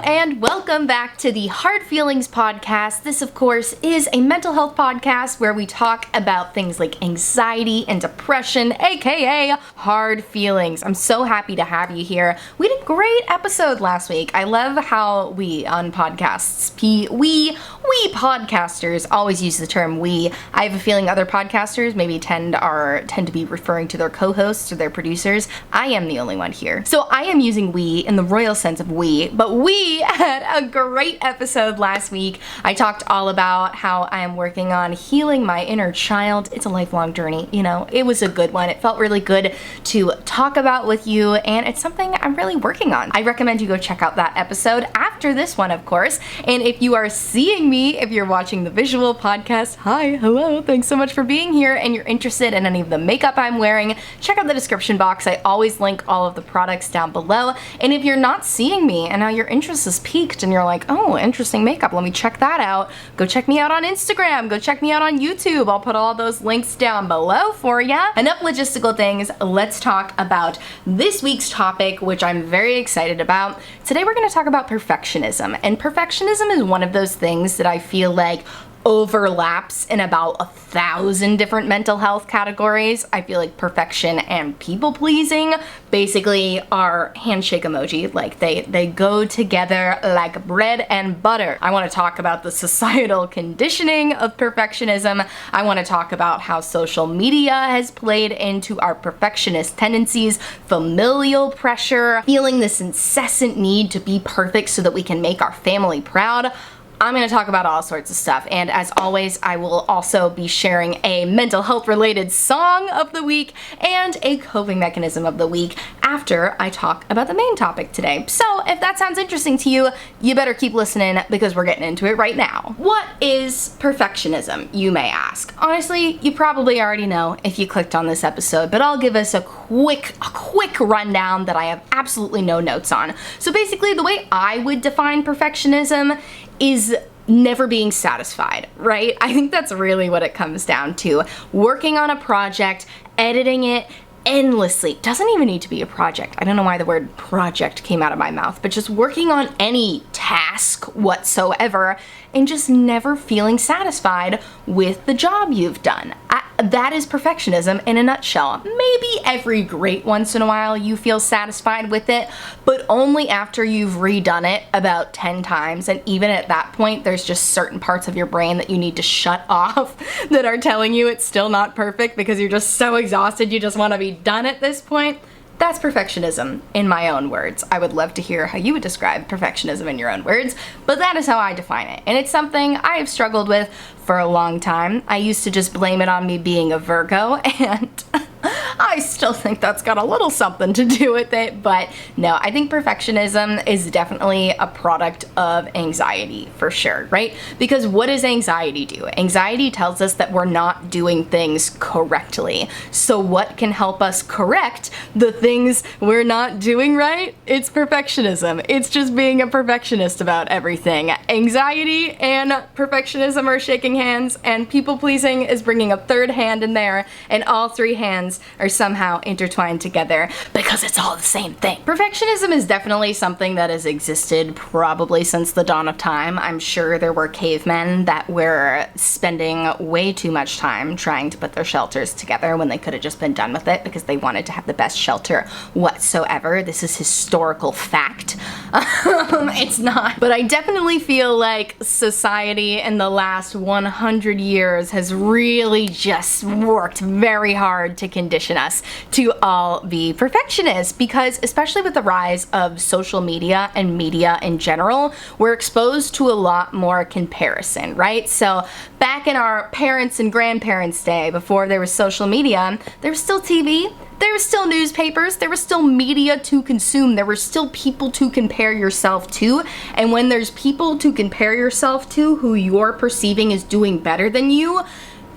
and welcome back to the Hard Feelings podcast. This, of course, is a mental health podcast where we talk about things like anxiety and depression, aka hard feelings. I'm so happy to have you here. We did a great episode last week. I love how we on podcasts, we podcasters always use the term we. I have a feeling other podcasters maybe tend to be referring to their co-hosts or their producers. I am the only one here. So I am using we in the royal sense of we, but we had a great episode last week. I talked all about how I am working on healing my inner child. It's a lifelong journey, you know. It was a good one. It felt really good to talk about with you, and it's something I'm really working on. I recommend you go check out that episode after this one, of course. And if you are seeing me, if you're watching the visual podcast, hi, hello, thanks so much for being here, and you're interested in any of the makeup I'm wearing, check out the description box. I always link all of the products down below. And if you're not seeing me and now your interest is piqued and you're like, oh, interesting makeup, let me check that out, go check me out on Instagram, go check me out on YouTube. I'll put all those links down below for ya. Enough logistical things, let's talk about this week's topic, which I'm very excited about. Today we're going to talk about perfectionism, and perfectionism is one of those things that I feel like overlaps in about 1,000 different mental health categories. I feel like perfection and people pleasing basically are handshake emoji. Like they go together like bread and butter. I want to talk about the societal conditioning of perfectionism. I want to talk about how social media has played into our perfectionist tendencies, familial pressure, feeling this incessant need to be perfect so that we can make our family proud. I'm going to talk about all sorts of stuff, and as always, I will also be sharing a mental health related song of the week and a coping mechanism of the week after I talk about the main topic today. So if that sounds interesting to you, you better keep listening because we're getting into it right now. What is perfectionism, you may ask? Honestly, you probably already know if you clicked on this episode, but I'll give us a quick rundown that I have absolutely no notes on. So basically, the way I would define perfectionism is never being satisfied, right? I think that's really what it comes down to. Working on a project, editing it endlessly. Doesn't even need to be a project. I don't know why the word project came out of my mouth, but just working on any task whatsoever and just never feeling satisfied with the job you've done. That is perfectionism in a nutshell. Maybe every great once in a while you feel satisfied with it, but only after you've redone it about 10 times. And even at that point, there's just certain parts of your brain that you need to shut off that are telling you it's still not perfect because you're just so exhausted you just want to be done at this point. That's perfectionism in my own words. I would love to hear how you would describe perfectionism in your own words, but that is how I define it. And it's something I have struggled with for a long time. I used to just blame it on me being a Virgo, and I still think that's got a little something to do with it, but no, I think perfectionism is definitely a product of anxiety for sure, right? Because what does anxiety do? Anxiety tells us that we're not doing things correctly. So what can help us correct the things we're not doing right? It's perfectionism. It's just being a perfectionist about everything. Anxiety and perfectionism are shaking hands, and people pleasing is bringing a third hand in there, and all three hands are somehow intertwined together because it's all the same thing. Perfectionism is definitely something that has existed probably since the dawn of time. I'm sure there were cavemen that were spending way too much time trying to put their shelters together when they could have just been done with it because they wanted to have the best shelter whatsoever. This is historical fact. It's not. But I definitely feel like society in the last 100 years has really just worked very hard to condition us to all be perfectionists, because especially with the rise of social media and media in general, we're exposed to a lot more comparison, right? So back in our parents' and grandparents' day, before there was social media, there was still TV, there were still newspapers, there was still media to consume, there were still people to compare yourself to, and when there's people to compare yourself to who you're perceiving as doing better than you,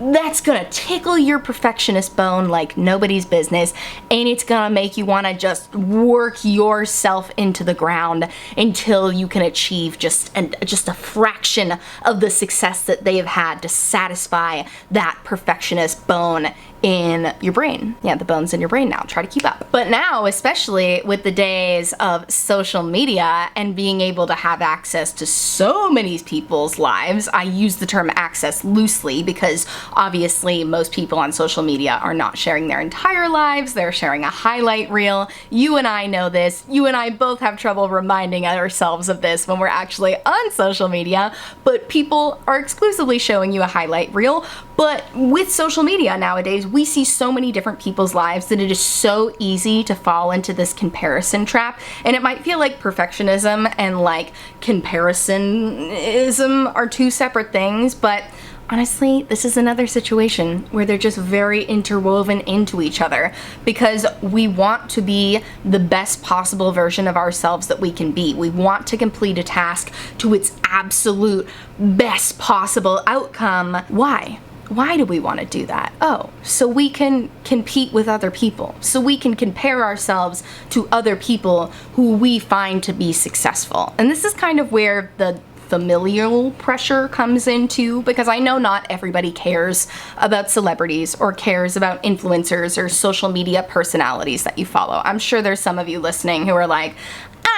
that's gonna tickle your perfectionist bone like nobody's business, and it's gonna make you wanna just work yourself into the ground until you can achieve just a fraction of the success that they have had to satisfy that perfectionist bone in your brain. Yeah, the bones in your brain now. Try to keep up. But now, especially with the days of social media and being able to have access to so many people's lives, I use the term access loosely because obviously most people on social media are not sharing their entire lives. They're sharing a highlight reel. You and I know this. You and I both have trouble reminding ourselves of this when we're actually on social media, but people are exclusively showing you a highlight reel. But with social media nowadays, we see so many different people's lives that it is so easy to fall into this comparison trap. And it might feel like perfectionism and like comparisonism are two separate things, but honestly, this is another situation where they're just very interwoven into each other because we want to be the best possible version of ourselves that we can be. We want to complete a task to its absolute best possible outcome. Why? Why do we want to do that? Oh, so we can compete with other people. So we can compare ourselves to other people who we find to be successful. And this is kind of where the familial pressure comes into, because I know not everybody cares about celebrities or cares about influencers or social media personalities that you follow. I'm sure there's some of you listening who are like,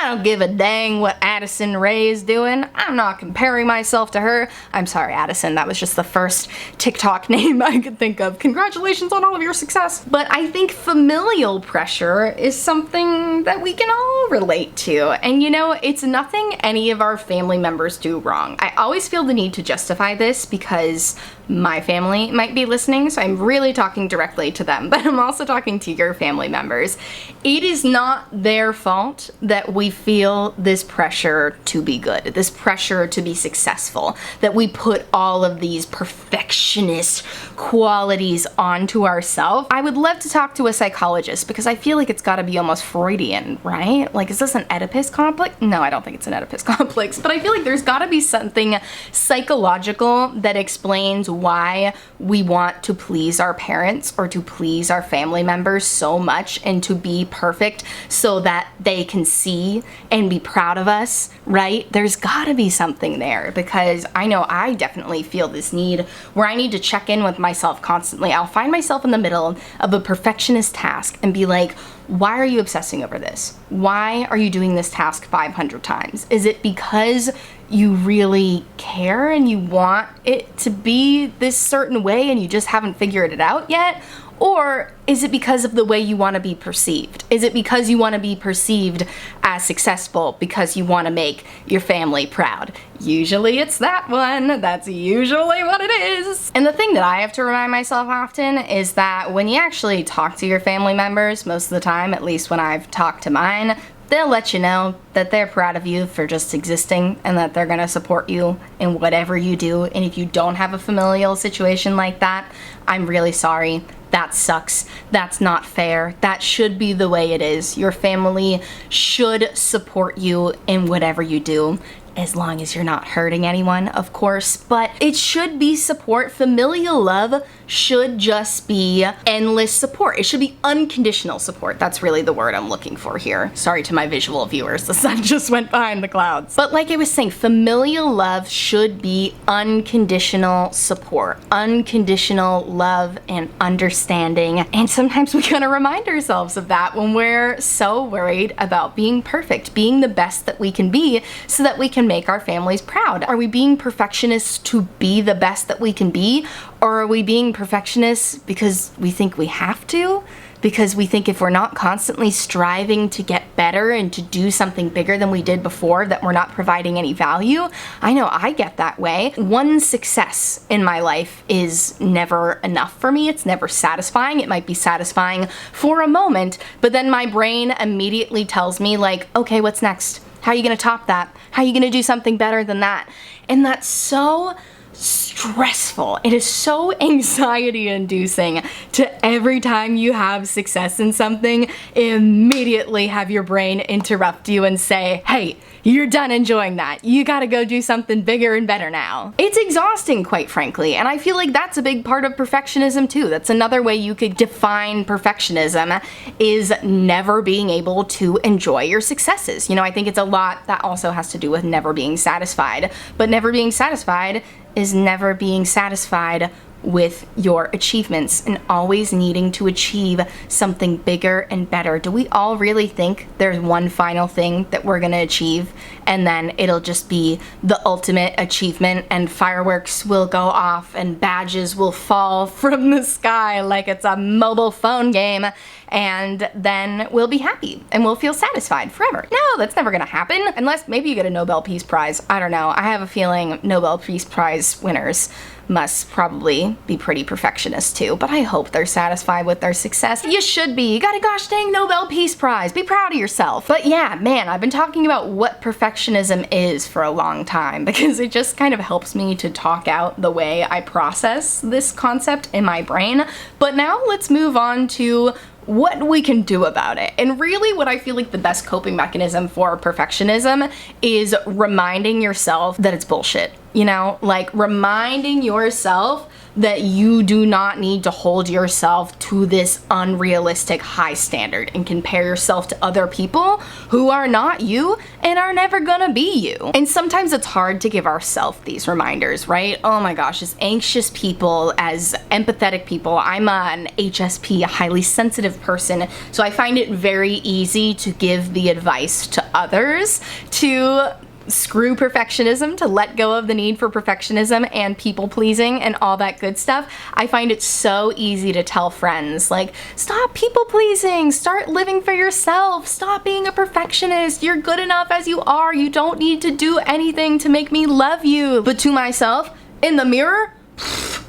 I don't give a dang what Addison Rae is doing. I'm not comparing myself to her. I'm sorry, Addison. That was just the first TikTok name I could think of. Congratulations on all of your success. But I think familial pressure is something that we can all relate to. And you know, it's nothing any of our family members do wrong. I always feel the need to justify this because my family might be listening, so I'm really talking directly to them, but I'm also talking to your family members. It is not their fault that we feel this pressure to be good, this pressure to be successful, that we put all of these perfectionist qualities onto ourselves. I would love to talk to a psychologist because I feel like it's gotta be almost Freudian, right? Like, is this an Oedipus complex? No, I don't think it's an Oedipus complex, but I feel like there's gotta be something psychological that explains why we want to please our parents or to please our family members so much and to be perfect so that they can see and be proud of us, right? There's gotta be something there because I know I definitely feel this need where I need to check in with myself constantly. I'll find myself in the middle of a perfectionist task and be like, why are you obsessing over this? Why are you doing this task 500 times? Is it because you really care and you want it to be this certain way and you just haven't figured it out yet? Or is it because of the way you want to be perceived? Is it because you want to be perceived as successful because you want to make your family proud? Usually it's that one. That's usually what it is. And the thing that I have to remind myself often is that when you actually talk to your family members, most of the time, at least when I've talked to mine, they'll let you know that they're proud of you for just existing and that they're gonna support you in whatever you do. And if you don't have a familial situation like that, I'm really sorry. That sucks. That's not fair. That should be the way it is. Your family should support you in whatever you do, as long as you're not hurting anyone, of course, but it should be support. Familial love should just be endless support. It should be unconditional support. That's really the word I'm looking for here. Sorry to my visual viewers, the sun just went behind the clouds. But like I was saying, familial love should be unconditional support, unconditional love and understanding. And sometimes we gotta remind ourselves of that when we're so worried about being perfect, being the best that we can be so that we can make our families proud. Are we being perfectionists to be the best that we can be? Or are we being perfectionists because we think we have to? Because we think if we're not constantly striving to get better and to do something bigger than we did before, that we're not providing any value? I know I get that way. One success in my life is never enough for me. It's never satisfying. It might be satisfying for a moment, but then my brain immediately tells me like, okay, what's next? How are you gonna top that? How are you gonna do something better than that? And that's so stressful. It is so anxiety inducing to every time you have success in something, immediately have your brain interrupt you and say, hey, you're done enjoying that. You gotta go do something bigger and better now. It's exhausting, quite frankly, and I feel like that's a big part of perfectionism too. That's another way you could define perfectionism, is never being able to enjoy your successes. You know, I think it's a lot that also has to do with never being satisfied, but never being satisfied is never being satisfied with your achievements and always needing to achieve something bigger and better? Do we all really think there's one final thing that we're going to achieve and then it'll just be the ultimate achievement and fireworks will go off and badges will fall from the sky like it's a mobile phone game and then we'll be happy and we'll feel satisfied forever? No, that's never going to happen unless maybe you get a Nobel Peace Prize. I don't know. I have a feeling Nobel Peace Prize winners must probably be pretty perfectionist too, but I hope they're satisfied with their success. You should be. You got a gosh dang Nobel Peace Prize. Be proud of yourself. But yeah, man, I've been talking about what perfectionism is for a long time because it just kind of helps me to talk out the way I process this concept in my brain. But now let's move on to what we can do about it. And really what I feel like the best coping mechanism for perfectionism is reminding yourself that it's bullshit. You know, like reminding yourself that you do not need to hold yourself to this unrealistic high standard and compare yourself to other people who are not you and are never gonna be you. And sometimes it's hard to give ourselves these reminders, right? Oh my gosh, as anxious people, as empathetic people, I'm an HSP, a highly sensitive person, so I find it very easy to give the advice to others to screw perfectionism, to let go of the need for perfectionism and people pleasing and all that good stuff. I find it so easy to tell friends, like, stop people pleasing, start living for yourself, stop being a perfectionist, you're good enough as you are, you don't need to do anything to make me love you. But to myself, in the mirror,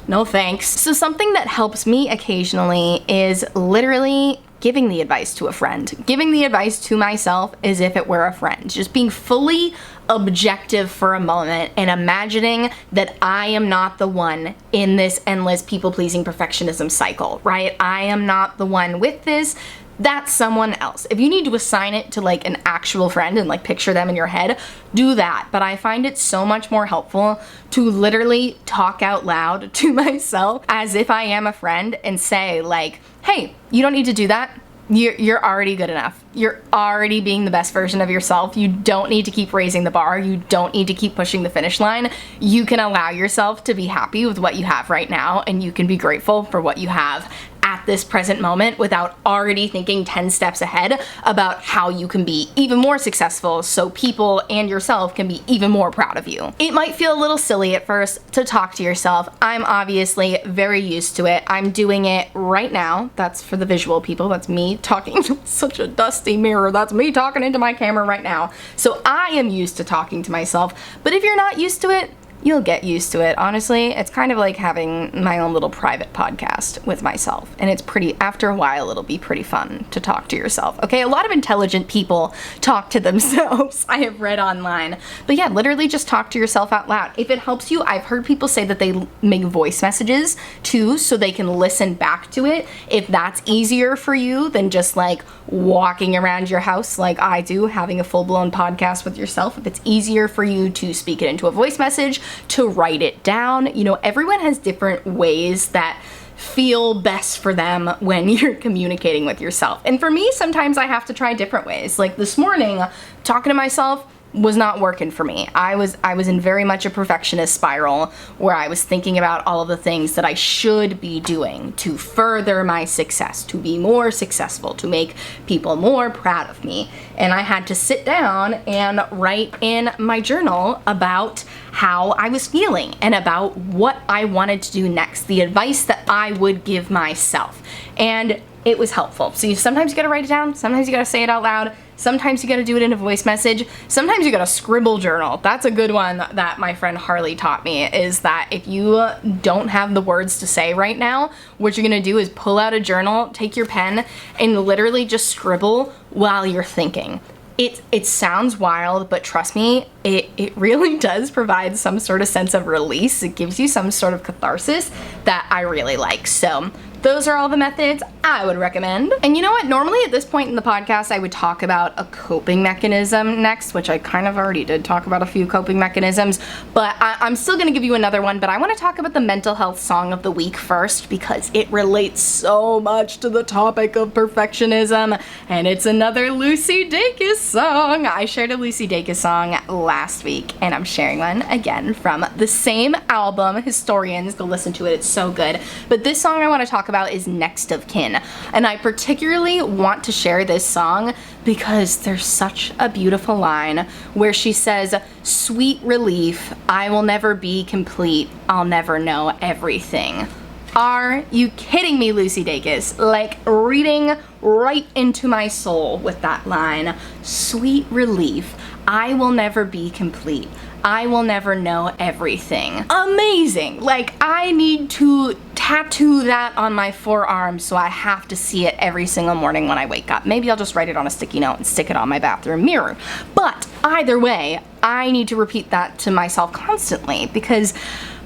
no thanks. So something that helps me occasionally is literally giving the advice to a friend. Giving the advice to myself as if it were a friend. Just being fully objective for a moment and imagining that I am not the one in this endless people-pleasing perfectionism cycle, right? I am not the one with this. That's someone else. If you need to assign it to like an actual friend and like picture them in your head, do that. But I find it so much more helpful to literally talk out loud to myself as if I am a friend and say like, hey, you don't need to do that. You're already good enough. You're already being the best version of yourself. You don't need to keep raising the bar. You don't need to keep pushing the finish line. You can allow yourself to be happy with what you have right now, and you can be grateful for what you have at this present moment without already thinking 10 steps ahead about how you can be even more successful so people and yourself can be even more proud of you. It might feel a little silly at first to talk to yourself. I'm obviously very used to it. I'm doing it right now. That's for the visual people. That's me talking to such a dusty mirror. That's me talking into my camera right now. So I am used to talking to myself. But if you're not used to it, you'll get used to it. Honestly, it's kind of like having my own little private podcast with myself. And it's pretty, after a while, it'll be pretty fun to talk to yourself. Okay, a lot of intelligent people talk to themselves, I have read online. But yeah, literally just talk to yourself out loud. If it helps you, I've heard people say that they make voice messages too, so they can listen back to it. If that's easier for you than just like walking around your house like I do, having a full-blown podcast with yourself, if it's easier for you to speak it into a voice message, to write it down. You know, everyone has different ways that feel best for them when you're communicating with yourself. And for me, sometimes I have to try different ways. Like this morning, talking to myself was not working for me. I was in very much a perfectionist spiral where I was thinking about all of the things that I should be doing to further my success, to be more successful, to make people more proud of me. And I had to sit down and write in my journal about how I was feeling and about what I wanted to do next, the advice that I would give myself. And it was helpful. So sometimes you gotta write it down, sometimes you gotta say it out loud, sometimes you gotta do it in a voice message, sometimes you gotta scribble journal. That's a good one that my friend Harley taught me, is that if you don't have the words to say right now, what you're gonna do is pull out a journal, take your pen, and literally just scribble while you're thinking. It sounds wild, but trust me, it really does provide some sort of sense of release. It gives you some sort of catharsis that I really like. So Those are all the methods I would recommend. And you know what? Normally at this point in the podcast, I would talk about a coping mechanism next, which I kind of already did talk about a few coping mechanisms, but I'm still gonna give you another one, but I wanna talk about the mental health song of the week first because it relates so much to the topic of perfectionism, and it's another Lucy Dacus song. I shared a Lucy Dacus song last week, and I'm sharing one again from the same album, Historians. Go listen to it, it's so good. But this song I wanna talk about is Next of Kin, and I particularly want to share this song because there's such a beautiful line where she says, "Sweet relief, I will never be complete, I'll never know everything." Are you kidding me, Lucy Dacus? Like, reading right into my soul with that line. Sweet relief, I will never be complete, I will never know everything. Amazing! Like, I need to tattoo that on my forearm so I have to see it every single morning when I wake up. Maybe I'll just write it on a sticky note and stick it on my bathroom mirror. But either way, I need to repeat that to myself constantly because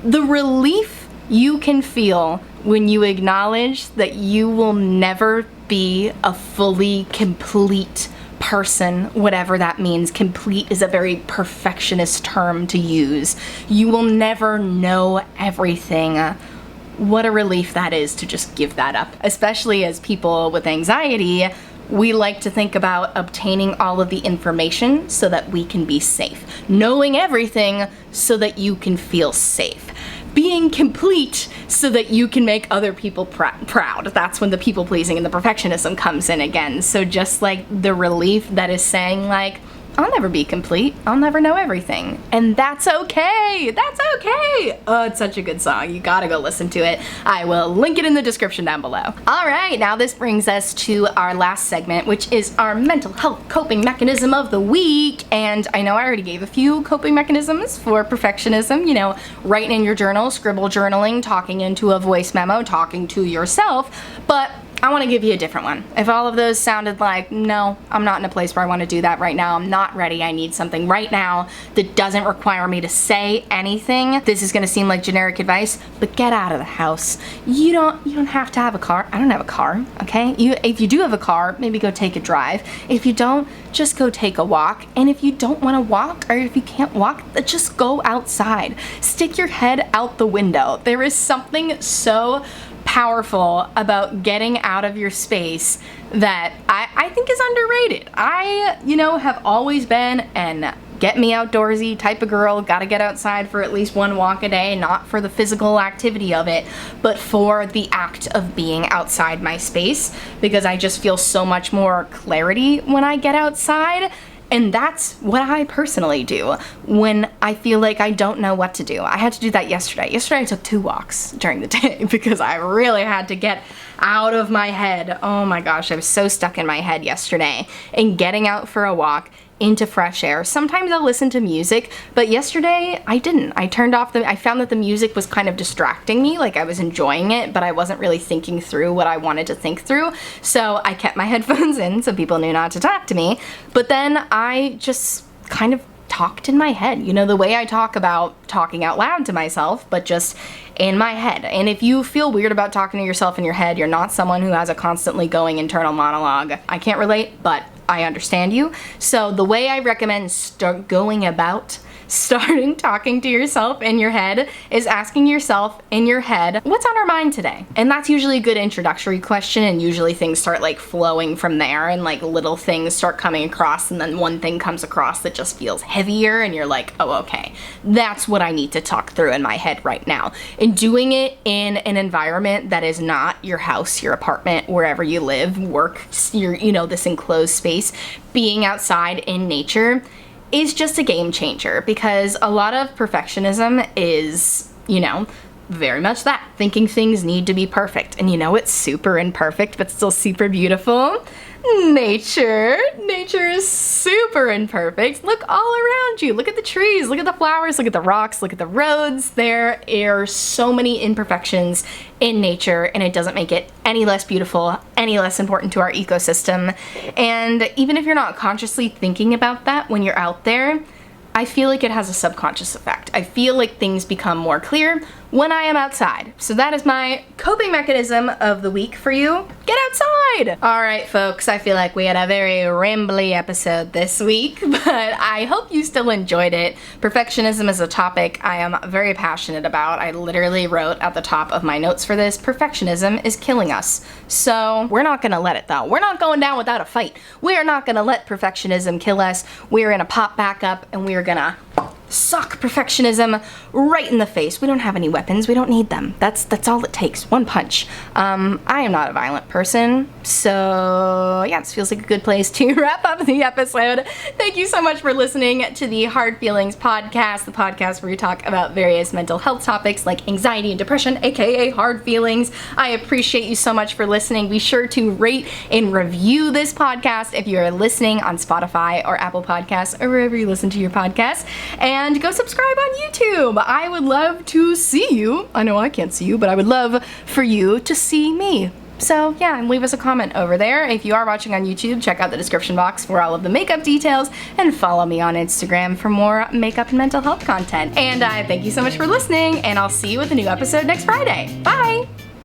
the relief you can feel when you acknowledge that you will never be a fully complete person, whatever that means. Complete is a very perfectionist term to use. You will never know everything. What a relief that is to just give that up. Especially as people with anxiety, we like to think about obtaining all of the information so that we can be safe. Knowing everything so that you can feel safe. Being complete so that you can make other people proud. That's when the people pleasing and the perfectionism comes in again. So just like the relief that is saying like, I'll never be complete, I'll never know everything. And that's okay, that's okay. Oh, it's such a good song, you gotta go listen to it. I will link it in the description down below. All right, now this brings us to our last segment, which is our mental health coping mechanism of the week. And I know I already gave a few coping mechanisms for perfectionism, you know, writing in your journal, scribble journaling, talking into a voice memo, talking to yourself, but I want to give you a different one. If all of those sounded like, no, I'm not in a place where I want to do that right now, I'm not ready, I need something right now that doesn't require me to say anything, this is going to seem like generic advice, but get out of the house. You don't have to have a car. I don't have a car, okay? If you do have a car, maybe go take a drive. If you don't, just go take a walk. And if you don't want to walk, or if you can't walk, just go outside. Stick your head out the window. There is something so powerful about getting out of your space that I think is underrated. I, have always been an get me outdoorsy type of girl, gotta get outside for at least one walk a day, not for the physical activity of it, but for the act of being outside my space, because I just feel so much more clarity when I get outside. And that's what I personally do when I feel like I don't know what to do. I had to do that yesterday. Yesterday I took 2 walks during the day because I really had to get out of my head. Oh my gosh, I was so stuck in my head yesterday. And getting out for a walk into fresh air. Sometimes I'll listen to music, but yesterday I didn't. I found that the music was kind of distracting me, like I was enjoying it, but I wasn't really thinking through what I wanted to think through. So I kept my headphones in so people knew not to talk to me, but then I just kind of talked in my head, the way I talk about talking out loud to myself, but just in my head. And if you feel weird about talking to yourself in your head, you're not someone who has a constantly going internal monologue. I can't relate, but I understand you. So the way I recommend going about starting talking to yourself in your head is asking yourself in your head, what's on our mind today? And that's usually a good introductory question, and usually things start like flowing from there, and like little things start coming across, and then one thing comes across that just feels heavier, and you're like, oh, okay, that's what I need to talk through in my head right now. And doing it in an environment that is not your house, your apartment, wherever you live, work, this enclosed space, being outside in nature is just a game changer, because a lot of perfectionism is, very much that. Thinking things need to be perfect. And it's super imperfect, but still super beautiful. Nature. Nature is super imperfect. Look all around you. Look at the trees, look at the flowers, look at the rocks, look at the roads. There are so many imperfections in nature, and it doesn't make it any less beautiful, any less important to our ecosystem. And even if you're not consciously thinking about that when you're out there, I feel like it has a subconscious effect. I feel like things become more clear when I am outside. So that is my coping mechanism of the week for you. Get outside! Alright folks, I feel like we had a very rambly episode this week, but I hope you still enjoyed it. Perfectionism is a topic I am very passionate about. I literally wrote at the top of my notes for this, perfectionism is killing us. So we're not gonna let it though. We're not going down without a fight. We are not gonna let perfectionism kill us. We're gonna pop back up and we're gonna sock perfectionism right in the face. We don't have any weapons. We don't need them. That's all it takes. One punch. I am not a violent person, so yeah, this feels like a good place to wrap up the episode. Thank you so much for listening to the Hard Feelings podcast, the podcast where we talk about various mental health topics like anxiety and depression, aka hard feelings. I appreciate you so much for listening. Be sure to rate and review this podcast if you're listening on Spotify or Apple Podcasts or wherever you listen to your podcasts. And go subscribe on YouTube. I would love to see you. I know I can't see you, but I would love for you to see me. So yeah, and leave us a comment over there. If you are watching on YouTube, check out the description box for all of the makeup details and follow me on Instagram for more makeup and mental health content. And I thank you so much for listening, and I'll see you with a new episode next Friday. Bye!